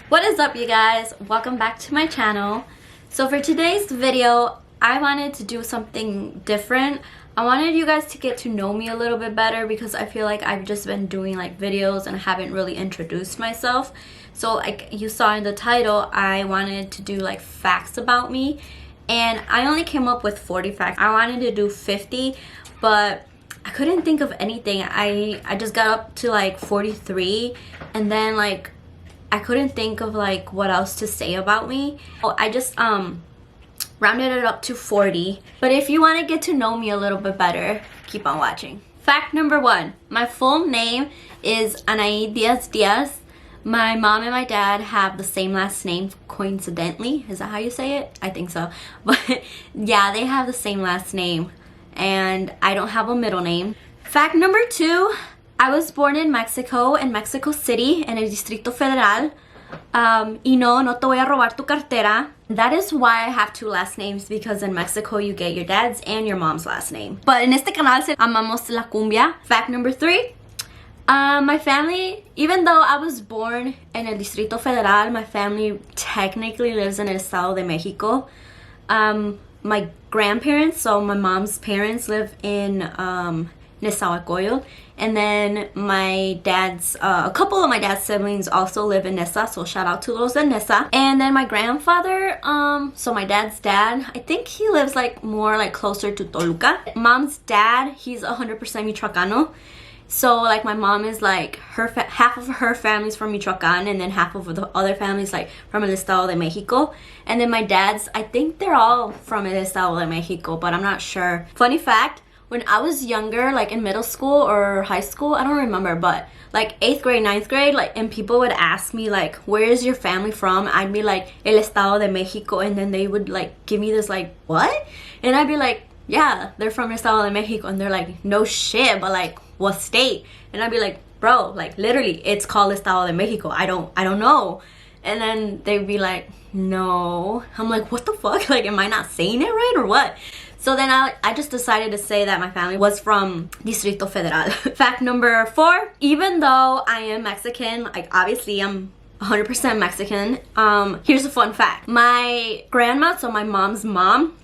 What is up, you guys? Welcome back to my channel. So for today's video, I wanted to do something different. I wanted you guys to get to know me a little bit better because I feel like I've just been doing like videos and I haven't really introduced myself. So like you saw in the title, I wanted to do like facts about me, and I only came up with 40 facts. I wanted to do 50, but I couldn't think of anything. I just got up to like 43, and then like I couldn't think of like what else to say about me. So I just rounded it up to 40. But if you want to get to know me a little bit better, keep on watching. Fact number 1, my full name is Anaí Diaz Diaz. My mom and my dad have the same last name, coincidentally. Is that how you say it? I think so. But yeah, they have the same last name, and I don't have a middle name. Fact number 2, I was born in Mexico City, en el Distrito Federal. Y no te voy a robar tu cartera. That is why I have 2 last names, because in Mexico you get your dad's and your mom's last name. But en este canal se amamos la cumbia. Fact number 3, my family, even though I was born in el Distrito Federal, my family technically lives in el Estado de Mexico. My grandparents, so my mom's parents, live in Nezahualcóyotl, and then my dad's a couple of my dad's siblings also live in Nesa, so shout out to los de Nesa. And then my grandfather, so my dad's dad, I think he lives like more like closer to Toluca. Mom's dad, he's 100% Michoacano. So like my mom is like half of her family's from Michoacan, and then half of the other families like from el Estado de Mexico. And then my dad's, I think they're all from el Estado de Mexico, but I'm not sure. Funny fact, when I was younger, like in middle school or high school, I don't remember, but like 8th grade, 9th grade, like, and people would ask me like, where is your family from? I'd be like, el Estado de Mexico, and then they would like give me this like, what? And I'd be like, yeah, they're from el Estado de Mexico. And they're like, no shit, but like, what state? And I'd be like, bro, like literally it's called Estado de Mexico. I don't know. And then they'd be like, no. I'm like, what the fuck? Like, am I not saying it right or what? So then I just decided to say that my family was from Distrito Federal. Fact number 4, even though I am Mexican, like obviously I'm 100% Mexican, here's a fun fact. My grandma, so my mom's mom,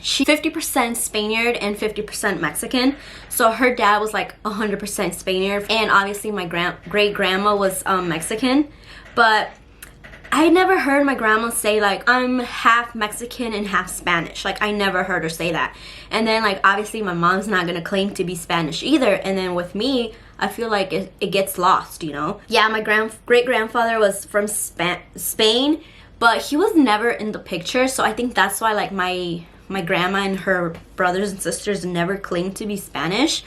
she's 50% Spaniard and 50% Mexican. So her dad was like 100% Spaniard, and obviously my great grandma was Mexican. But I never heard my grandma say like, I'm half Mexican and half Spanish. Like I never heard her say that. And then like obviously my mom's not gonna claim to be Spanish either. And then with me, I feel like it gets lost, you know? Yeah, my great grandfather was from Spain, but he was never in the picture. So I think that's why like my grandma and her brothers and sisters never claimed to be Spanish.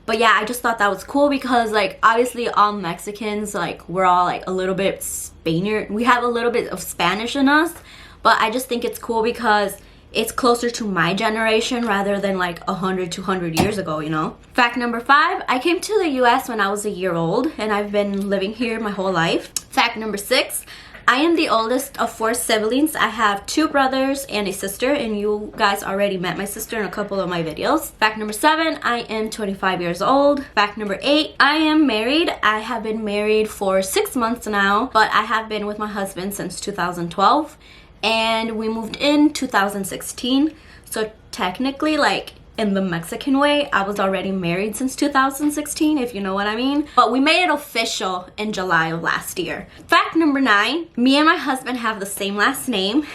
But yeah, I just thought that was cool because like obviously all Mexicans, like we're all like a little bit Spaniard. We have a little bit of Spanish in us, but I just think it's cool because it's closer to my generation rather than like 100, 200 years ago, you know? Fact number 5, I came to the US when I was a year old, and I've been living here my whole life. Fact number 6, I am the oldest of 4 siblings. I have 2 brothers and a sister, and you guys already met my sister in a couple of my videos. Fact number 7, I am 25 years old. Fact number 8, I am married. I have been married for 6 months now, but I have been with my husband since 2012, and we moved in 2016. So technically, like in the Mexican way, I was already married since 2016, if you know what I mean. But we made it official in July of last year. Fact number 9, me and my husband have the same last name.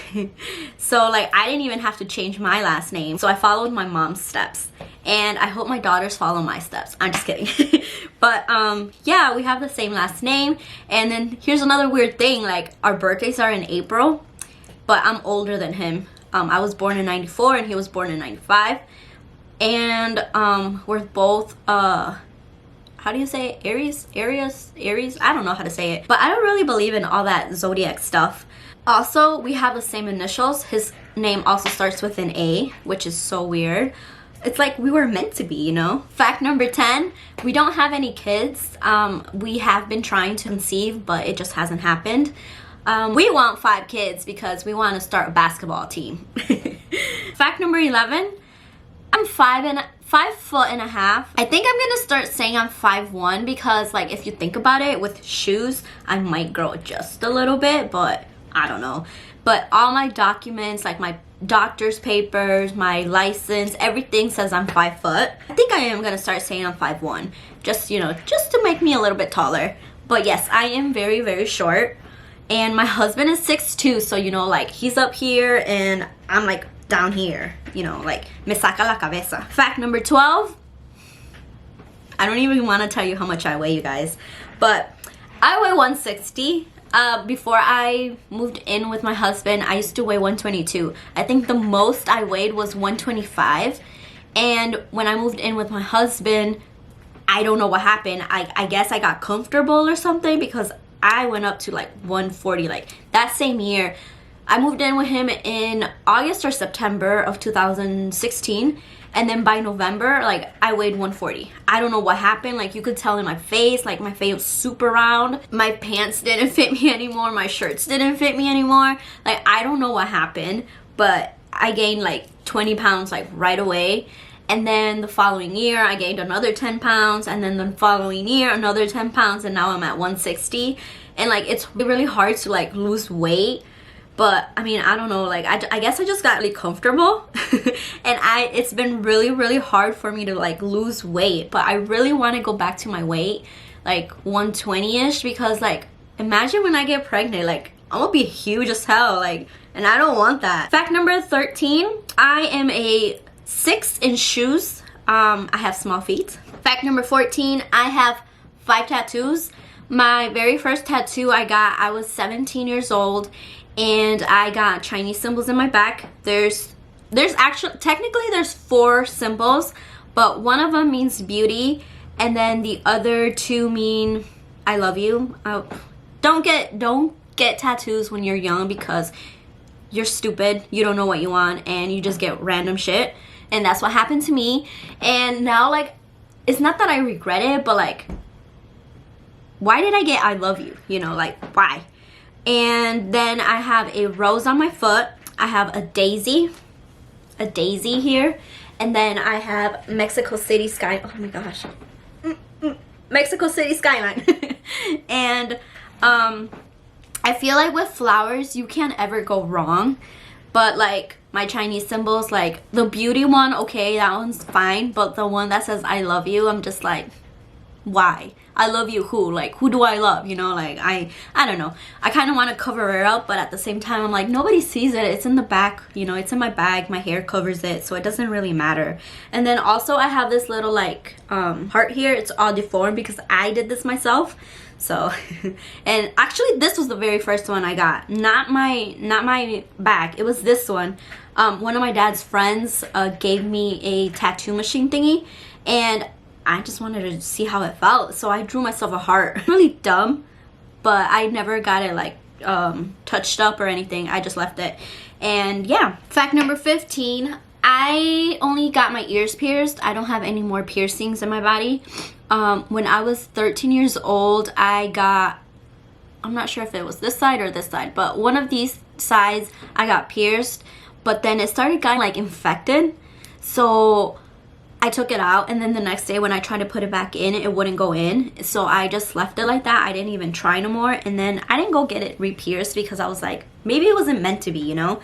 So like I didn't even have to change my last name. So I followed my mom's steps, and I hope my daughters follow my steps. I'm just kidding. But yeah, we have the same last name. And then here's another weird thing, like our birthdays are in April, but I'm older than him. I was born in 94 and he was born in 95. And we're both how do you say it? Aries? I don't know how to say it, but I don't really believe in all that zodiac stuff. Also, we have the same initials. His name also starts with an A, which is so weird. It's like we were meant to be, you know? Fact number 10, we don't have any kids. We have been trying to conceive, but it just hasn't happened. We want 5 kids because we want to start a basketball team. Fact number 11, I'm 5 5'1". I think I'm gonna start saying I'm 5'1" because like if you think about it, with shoes I might grow just a little bit, but I don't know. But all my documents, like my doctor's papers, my license, everything says I'm 5 foot. I think I am gonna start saying I'm 5'1", just, you know, just to make me a little bit taller. But yes, I am very, very short. And my husband is 6'2", so you know, like he's up here and I'm like down here, you know, like me saca la cabeza. Fact number 12, I don't even want to tell you how much I weigh, you guys, but I weigh 160. Before I moved in with my husband, I used to weigh 122. I think the most I weighed was 125. And when I moved in with my husband, I don't know what happened. I guess I got comfortable or something, because I went up to like 140 like that same year. I moved in with him in August or September of 2016. And then by November, like I weighed 140. I don't know what happened. Like you could tell in my face, like my face was super round. My pants didn't fit me anymore. My shirts didn't fit me anymore. Like I don't know what happened, but I gained like 20 pounds like right away. And then the following year, I gained another 10 pounds. And then the following year, another 10 pounds. And now I'm at 160. And like it's really hard to like lose weight. But I mean, I don't know, like I guess I just got really comfortable. And it's been really, really hard for me to like lose weight. But I really want to go back to my weight, like 120-ish, because like imagine when I get pregnant, like I'm gonna be huge as hell, like, and I don't want that. Fact number 13, I am a 6 in shoes. I have small feet. Fact number 14, I have 5 tattoos. My very first tattoo I was 17 years old. And I got Chinese symbols in my back. There's actually, technically there's 4 symbols, but one of them means beauty, and then the other 2 mean I love you. Don't get tattoos when you're young, because you're stupid, you don't know what you want, and you just get random shit. And that's what happened to me. And now, like, it's not that I regret it, but like, why did I get I love you? You know, like, why? And then I have a rose on my foot. I have a daisy here. And then I have Mexico City sky. Oh my gosh. Mexico City skyline. And I feel like with flowers, you can't ever go wrong. But like my Chinese symbols, like the beauty one, okay, that one's fine. But the one that says I love you, I'm just like, why? I love you who? Like, who do I love? You know, like, I don't know. I kind of want to cover it up, but at the same time, I'm like, nobody sees it. It's in the back, you know, it's in my bag. My hair covers it, so it doesn't really matter. And then also I have this little, like, heart here. It's all deformed because I did this myself. So, and actually, this was the very first one I got. Not my back. It was this one. One of my dad's friends gave me a tattoo machine thingy, and I just wanted to see how it felt, so I drew myself a heart. Really dumb, but I never got it like touched up or anything. I just left it. And yeah, fact number 15, I only got my ears pierced. I don't have any more piercings in my body. When I was 13 years old, I'm not sure if it was this side or this side, but one of these sides I got pierced, but then it started getting like infected, so I took it out, and then the next day when I tried to put it back in, it wouldn't go in. So I just left it like that. I didn't even try no more. And then I didn't go get it re-pierced because I was like, maybe it wasn't meant to be, you know?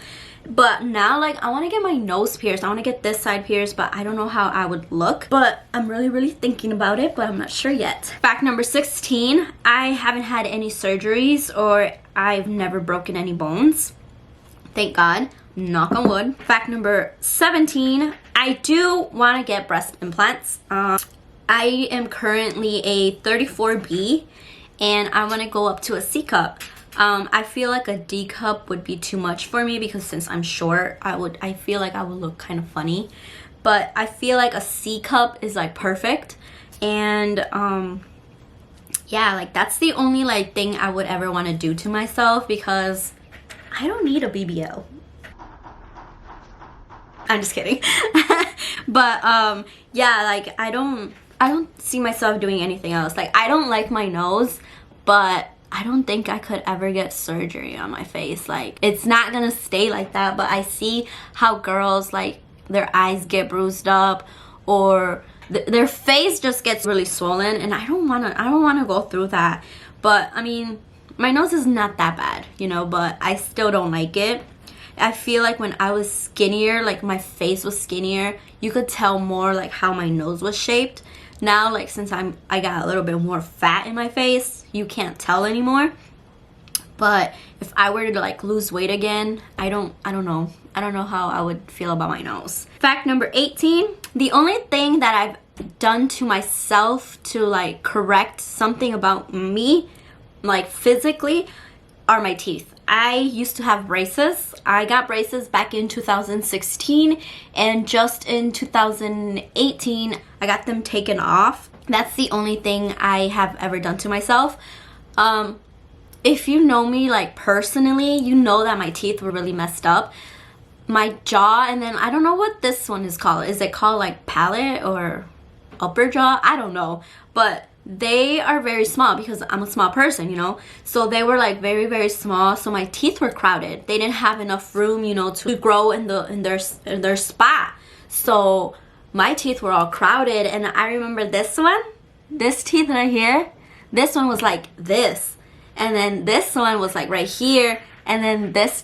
But now, like, I want to get my nose pierced. I want to get this side pierced, but I don't know how I would look. But I'm really, really thinking about it, but I'm not sure yet. Fact number 16, I haven't had any surgeries, or I've never broken any bones. Thank God. Knock on wood. Fact number 17, I do want to get breast implants. I am currently a 34B, and I want to go up to a C cup. I feel like a D cup would be too much for me, because since I'm short, I feel like I would look kind of funny. But I feel like a C cup is like perfect. And yeah, like that's the only like thing I would ever want to do to myself, because I don't need a BBL. I'm just kidding. But yeah, like I don't see myself doing anything else. Like I don't like my nose, but I don't think I could ever get surgery on my face. Like it's not gonna stay like that. But I see how girls, like, their eyes get bruised up, or their face just gets really swollen, and I don't want to go through that. But I mean, my nose is not that bad, you know, but I still don't like it. I feel like when I was skinnier, like my face was skinnier, you could tell more like how my nose was shaped. Now, like, since I got a little bit more fat in my face, you can't tell anymore. But if I were to like lose weight again, I don't know how I would feel about my nose. Fact number 18, the only thing that I've done to myself to like correct something about me, like physically, are my teeth. I used to have braces. I got braces back in 2016, and just in 2018 I got them taken off. That's the only thing I have ever done to myself. If you know me like personally, you know that my teeth were really messed up. My jaw, and then I don't know what this one is called. Is it called like palate or upper jaw? I don't know, but they are very small because I'm a small person, you know, so they were like very, very small, so my teeth were crowded. They didn't have enough room, you know, to grow in their spot, so my teeth were all crowded. And I remember this teeth right here, this one was like this, and then this one was like right here, and then this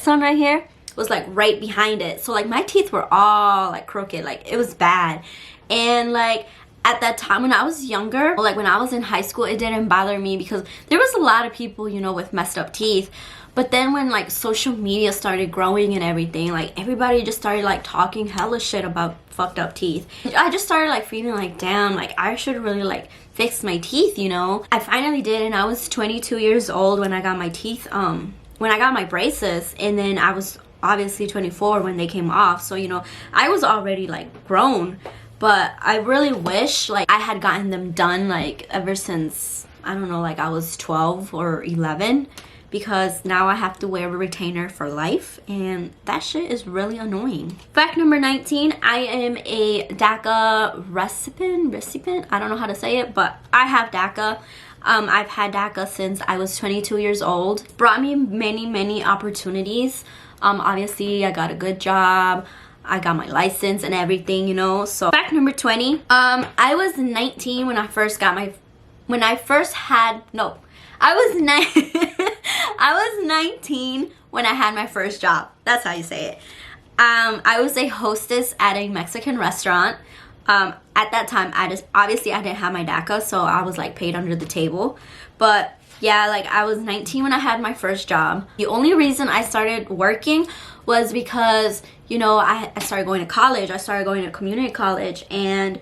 one right here was like right behind it. So like my teeth were all like crooked, like it was bad. And like at that time when I was younger, like when I was in high school, it didn't bother me because there was a lot of people, you know, with messed up teeth. But then when like social media started growing and everything, like everybody just started like talking hella shit about fucked up teeth. I just started like feeling like, damn, like I should really like fix my teeth, you know. I finally did, and I was 22 years old when I got my teeth, when I got my braces, and then I was obviously 24 when they came off. So, you know, I was already like grown. But I really wish like I had gotten them done like ever since, I don't know, like I was 12 or 11, because now I have to wear a retainer for life, and that shit is really annoying. Fact number 19, I am a DACA recipient. I don't know how to say it, but I have DACA. I've had DACA since I was 22 years old. Brought me many, many opportunities. Obviously I got a good job. I got my license and everything, you know. So fact number 20, I was 19 when I first got my, I was 19 when I had my first job. That's how you say it. I was a hostess at a Mexican restaurant. At that time, obviously I didn't have my DACA, so I was like paid under the table. But yeah, like I was 19 when I had my first job. The only reason I started working was because, you know, I started going to college. I started going to community college, and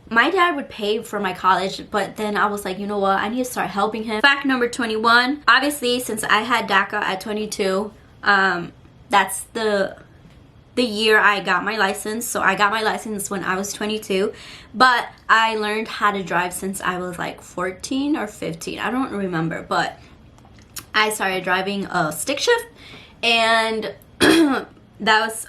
my dad would pay for my college, but then I was like, you know what, I need to start helping him. Fact number 21, obviously since I had DACA at 22, that's the year I got my license. So I got my license when I was 22, but I learned how to drive since I was like 14 or 15. I don't remember, but I started driving a stick shift, and that was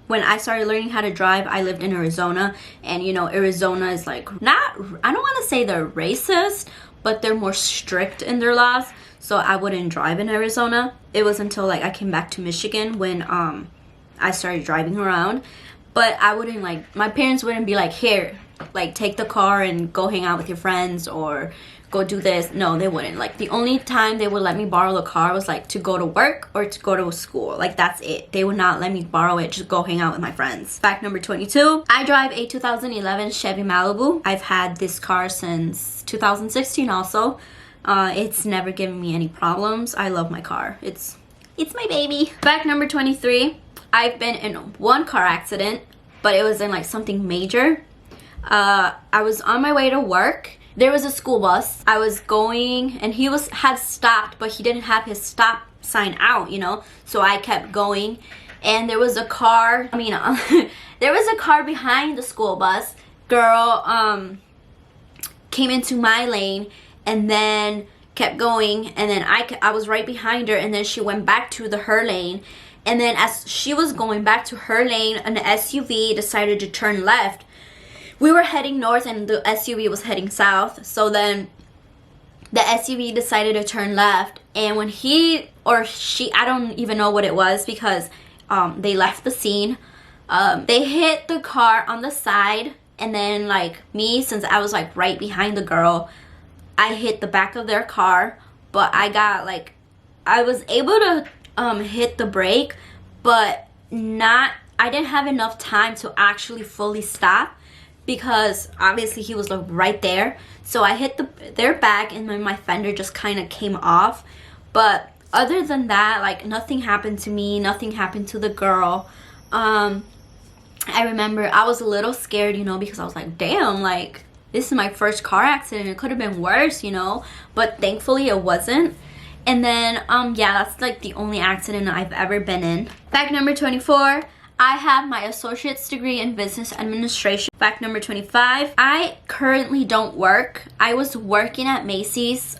when I started learning how to drive. I lived in Arizona, and you know, Arizona is like I don't want to say they're racist, but they're more strict in their laws, so I wouldn't drive in Arizona. It was until like I came back to Michigan when I started driving around. But I wouldn't, like, my parents wouldn't be like, here, like, take the car and go hang out with your friends or go do this. No, they wouldn't. Like, the only time they would let me borrow the car was like to go to work or to go to school. Like, that's it. They would not let me borrow it, just go hang out with my friends. Fact number 22, I drive a 2011 Chevy Malibu. I've had this car since 2016 also. It's never given me any problems. I love my car. It's my baby. Fact number 23, I've been in one car accident, but it was in like something major. I was on my way to work. There was a school bus. I was going, and he had stopped, but he didn't have his stop sign out, you know. So I kept going, and there was a car. There was a car behind the school bus. Girl came into my lane, and then kept going, and then I was right behind her, and then she went back to her lane. And then as she was going back to her lane, an SUV decided to turn left. We were heading north and the SUV was heading south. So then the SUV decided to turn left. And when he or she, I don't even know what it was, because they left the scene. They hit the car on the side, and then like me, since I was like right behind the girl, I hit the back of their car. But I was able to hit the brake, but I didn't have enough time to actually fully stop, because obviously he was like right there. So I hit their back, and then my fender just kind of came off. But other than that, like, nothing happened to me, nothing happened to the girl. I remember I was a little scared, you know, because I was like, damn, like, this is my first car accident. It could have been worse, you know, but thankfully it wasn't. And then, yeah, that's like the only accident I've ever been in. Fact number 24, I have my associate's degree in business administration. Fact number 25, I currently don't work. I was working at Macy's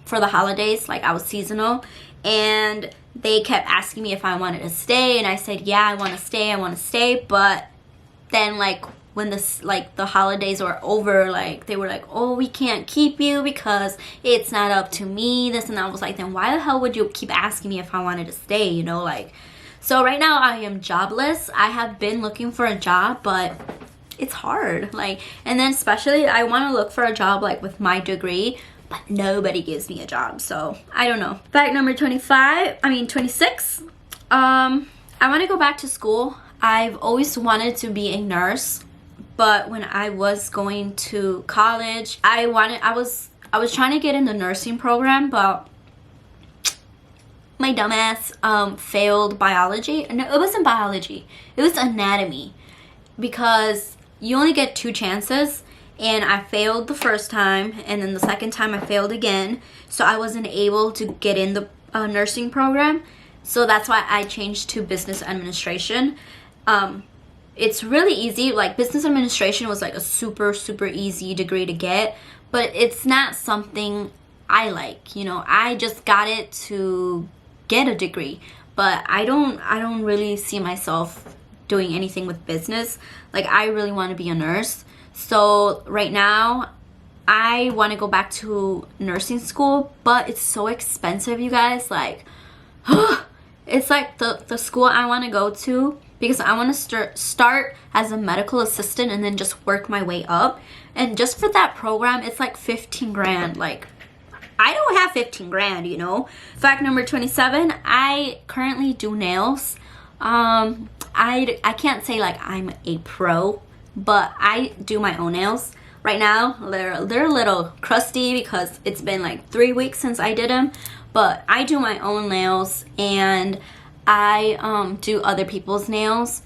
for the holidays, like I was seasonal, and they kept asking me if I wanted to stay, and I said, yeah, I want to stay, but then like when the holidays were over, like they were like, oh, we can't keep you because it's not up to me, this and that. I was like, then why the hell would you keep asking me if I wanted to stay, you know? Like, so right now I am jobless. I have been looking for a job, but it's hard, like, and then especially I want to look for a job like with my degree, but nobody gives me a job, so I don't know. Fact number 26, I want to go back to school. I've always wanted to be a nurse, but when I was going to college, I was trying to get in the nursing program, but my dumbass failed biology. No, it wasn't biology, it was anatomy, because you only get 2 chances, and I failed the first time, and then the second time I failed again, so I wasn't able to get in the nursing program. So that's why I changed to business administration. It's really easy. Like, business administration was like a super easy degree to get, but it's not something I like, you know. I just got it to get a degree, but I don't really see myself doing anything with business. Like, I really want to be a nurse. So right now I want to go back to nursing school, but it's so expensive, you guys. Like, it's like the school I want to go to, because I want to start as a medical assistant and then just work my way up. And just for that program, it's like 15 grand. Like, I don't have 15 grand, you know. Fact number 27, I currently do nails. I can't say like I'm a pro, but I do my own nails. Right now, they're a little crusty because it's been like 3 weeks since I did them, but I do my own nails, and I do other people's nails.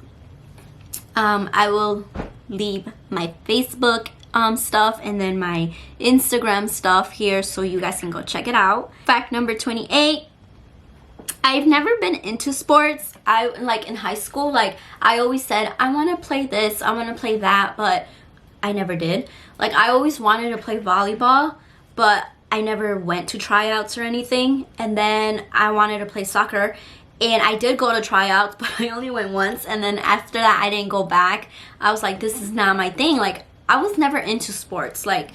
I will leave my Facebook stuff and then my Instagram stuff here so you guys can go check it out. Fact number 28, I've never been into sports. Like in high school, like I always said I want to play this, I want to play that, but I never did. Like, I always wanted to play volleyball, but I never went to tryouts or anything. And then I wanted to play soccer, and I did go to tryouts, but I only went once, and then after that I didn't go back. I was like, this is not my thing. Like, I was never into sports. Like,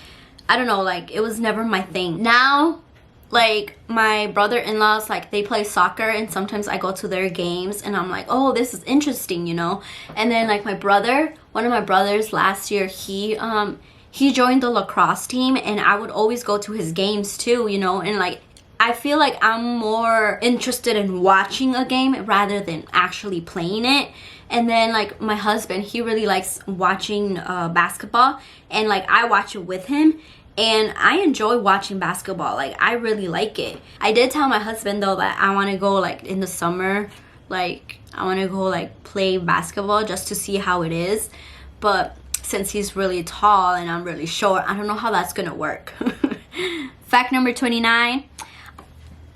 I don't know, like, it was never my thing. Now, like, my brother-in-laws, like, they play soccer, and sometimes I go to their games, and I'm like, oh, this is interesting, you know. And then, like, one of my brothers last year, he joined the lacrosse team, and I would always go to his games too, you know. And like, I feel like I'm more interested in watching a game rather than actually playing it. And then like my husband, he really likes watching basketball, and like I watch it with him, and I enjoy watching basketball. Like, I really like it. I did tell my husband though that I want to go like in the summer, like I want to go like play basketball just to see how it is. But since he's really tall and I'm really short, I don't know how that's gonna work. Fact number 29,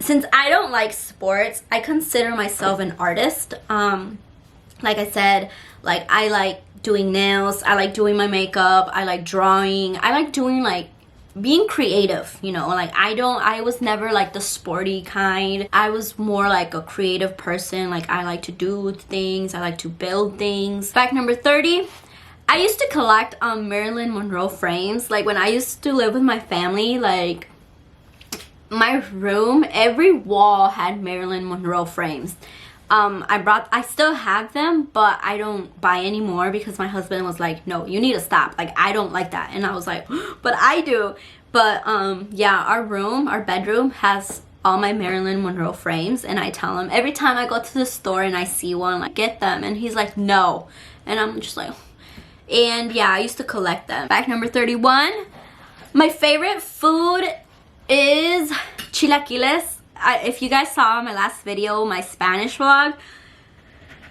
since I don't like sports, I consider myself an artist. Like I said, like I like doing nails, I like doing my makeup, I like drawing, I like doing like being creative, you know. Like, I was never like the sporty kind. I was more like a creative person. Like, I like to do things, I like to build things. Fact number 30, I used to collect Marilyn Monroe frames. Like, when I used to live with my family, like my room, every wall had Marilyn Monroe frames. I still have them, but I don't buy anymore because my husband was like, no, you need to stop. Like, I don't like that. And I was like, but I do. But yeah, our bedroom has all my Marilyn Monroe frames, and I tell him every time I go to the store and I see one, like, get them. And he's like, no. And I'm just like, and yeah, I used to collect them. Fact number 31, my favorite food is chilaquiles. If you guys saw my last video, my Spanish vlog,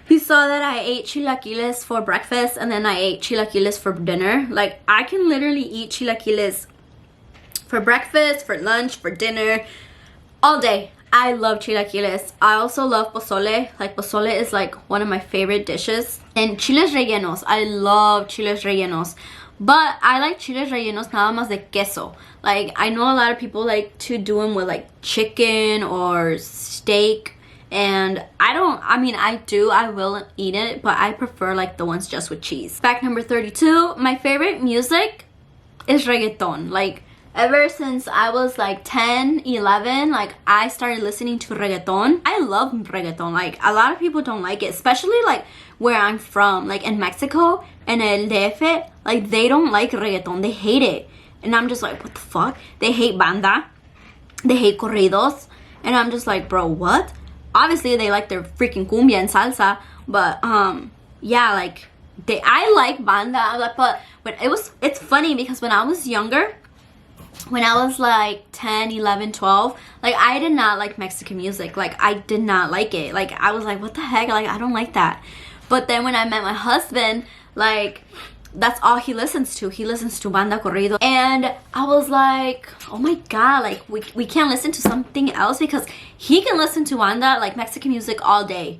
you saw that I ate chilaquiles for breakfast and then I ate chilaquiles for dinner. Like, I can literally eat chilaquiles for breakfast, for lunch, for dinner, all day. I love chilaquiles. I also love pozole. Like, pozole is like one of my favorite dishes. And chiles rellenos. I love chiles rellenos. But I like chiles rellenos nada más de queso. Like, I know a lot of people like to do them with like chicken or steak. And I will eat it, but I prefer like the ones just with cheese. Fact number 32, my favorite music is reggaeton. Like, ever since I was like 10, 11, like, I started listening to reggaeton. I love reggaeton. Like, a lot of people don't like it, especially like where I'm from, like in Mexico and El DF, like, they don't like reggaeton. They hate it. And I'm just like, what the fuck? They hate banda. They hate corridos. And I'm just like, bro, what? Obviously, they like their freaking cumbia and salsa. But, yeah, like, I like banda. But it's funny because when I was younger, when I was like 10, 11, 12, like, I did not like Mexican music. Like, I did not like it. Like, I was like, what the heck? Like, I don't like that. But then when I met my husband, like, that's all he listens to. He listens to banda corrido. And I was like, oh my God, like, we can't listen to something else because he can listen to banda, like Mexican music, all day.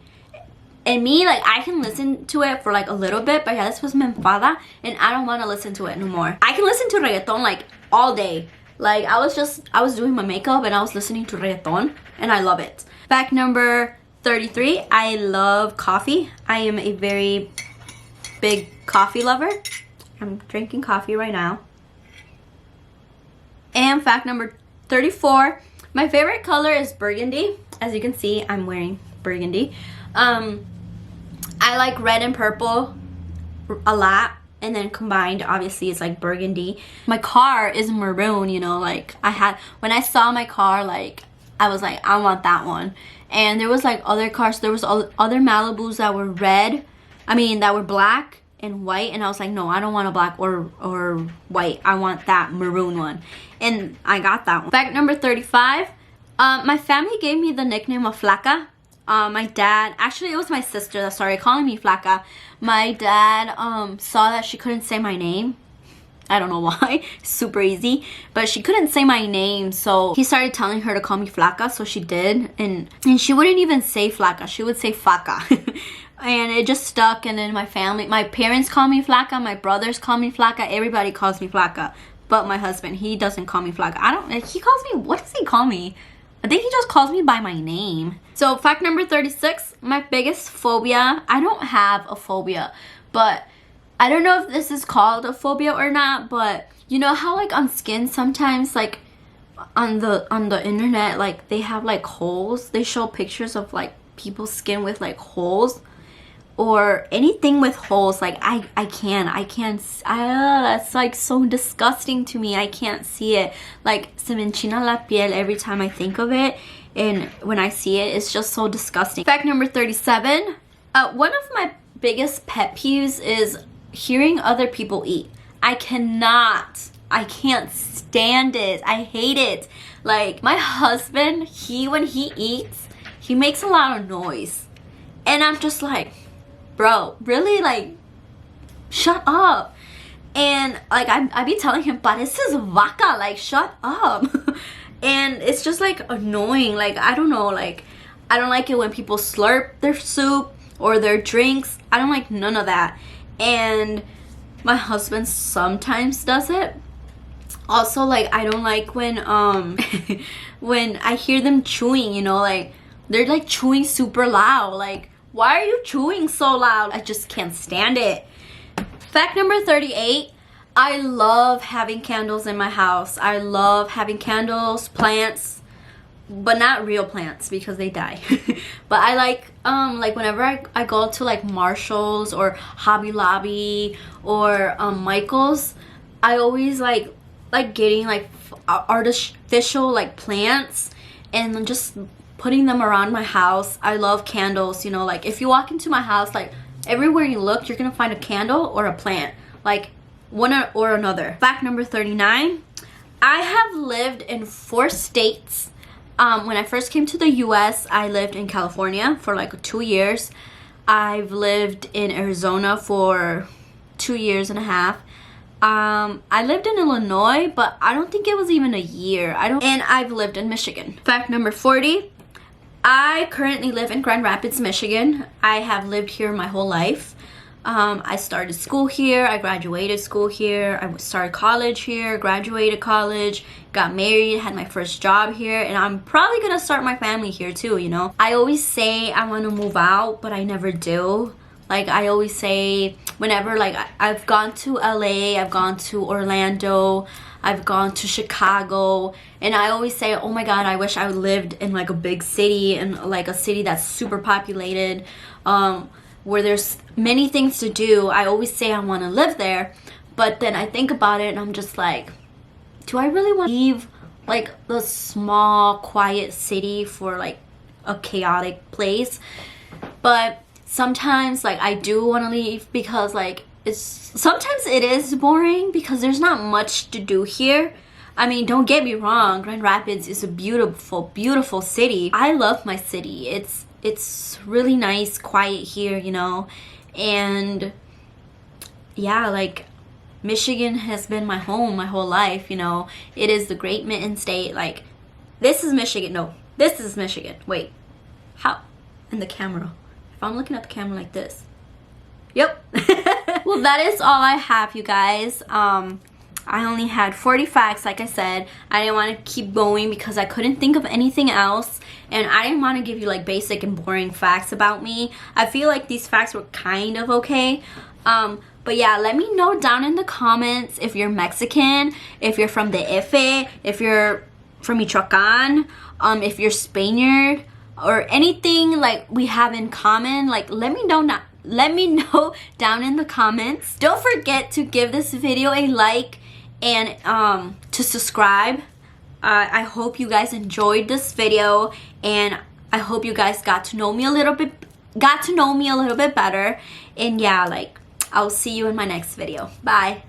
And me, like, I can listen to it for like a little bit, but ya después me enfada and I don't want to listen to it no more. I can listen to reggaeton like all day. Like, I was doing my makeup and I was listening to reggaeton and I love it. Fact number 33, I love coffee. I am a very big coffee lover. I'm drinking coffee right now. And fact number 34, my favorite color is burgundy. As you can see, I'm wearing burgundy. I like red and purple a lot, and then combined, obviously, it's like burgundy. My car is maroon, you know, like, when I saw my car, like, I was like, I want that one. And there was like other cars, there was other Malibus that were that were black and white, and I was like, no, I don't want a black or white. I want that maroon one. And I got that one. Fact number 35, my family gave me the nickname of Flaca. My dad, actually it was my sister that started calling me Flaca. My dad saw that she couldn't say my name. I don't know why. Super easy. But she couldn't say my name, so he started telling her to call me Flaca, so she did. And she wouldn't even say Flaca. She would say Faca. And it just stuck. And then my parents call me Flaca. My brothers call me Flaca. Everybody calls me Flaca. But my husband, he doesn't call me Flaca. He calls me, what does he call me? I think he just calls me by my name. So fact number 36, my biggest phobia. I don't have a phobia, but I don't know if this is called a phobia or not, but you know how like on skin sometimes, like on the internet, like they have like holes. They show pictures of like people's skin with like holes or anything with holes. Like I can't, that's like so disgusting to me. I can't see it. Like, se me enchina la piel every time I think of it, and when I see it, it's just so disgusting. Fact number 37, one of my biggest pet peeves is hearing other people eat. I can't stand it. I hate it. Like, my husband, when he eats, he makes a lot of noise, and I'm just like, bro, really? Like, shut up. And like, I be telling him, pareces vaca, like, shut up. And it's just like annoying. Like, I don't know, like, I don't like it when people slurp their soup or their drinks. I don't like none of that. And my husband sometimes does it. Also, like, I don't like when when I hear them chewing, you know, like, they're like chewing super loud. Like, why are you chewing so loud? I just can't stand it. Fact number 38, I love having candles in my house. I love having candles, plants, but not real plants because they die. But I like whenever I go to like Marshall's or Hobby Lobby or Michael's, I always like getting like artificial like plants and just putting them around my house. I love candles, you know, like if you walk into my house, like everywhere you look, you're gonna find a candle or a plant, like one or another. Fact number 39, I have lived in 4 states. When I first came to the US, I lived in California for like 2 years. I've lived in Arizona for 2 years and a half. I lived in Illinois, but I don't think it was even a year. And I've lived in Michigan. Fact number 40, I currently live in Grand Rapids, Michigan. I have lived here my whole life. I started school here, I graduated school here, I started college here, graduated college, got married, had my first job here, and I'm probably gonna start my family here too, you know. I always say I want to move out, but I never do. Like I always say, whenever like I've gone to LA, I've gone to Orlando, I've gone to Chicago, and I always say, oh my god, I wish I lived in like a big city, and like a city that's super populated, where there's many things to do. I always say I want to live there, but then I think about it and I'm just like, do I really want to leave like the small quiet city for like a chaotic place? But sometimes like I do want to leave because like sometimes it is boring because there's not much to do here. I mean, don't get me wrong, Grand Rapids is a beautiful city. I love my city. It's really nice, quiet here, you know. And yeah, like Michigan has been my home my whole life, you know. It is the Great Mitten State. Like, this is Michigan. No, this is Michigan. Wait, how? In the camera. If I'm looking at the camera like this. Yep. Well, that is all I have, you guys. I only had 40 facts, like I said. I didn't want to keep going because I couldn't think of anything else. And I didn't want to give you like basic and boring facts about me. I feel like these facts were kind of okay. But yeah, let me know down in the comments if you're Mexican, if you're from the Ife, if you're from Michoacan, if you're Spaniard, or anything like we have in common. Like, let me know down in the comments. Don't forget to give this video a like and to subscribe. I hope you guys enjoyed this video, and I hope you guys got to know me a little bit better. And yeah, like, I'll see you in my next video. Bye.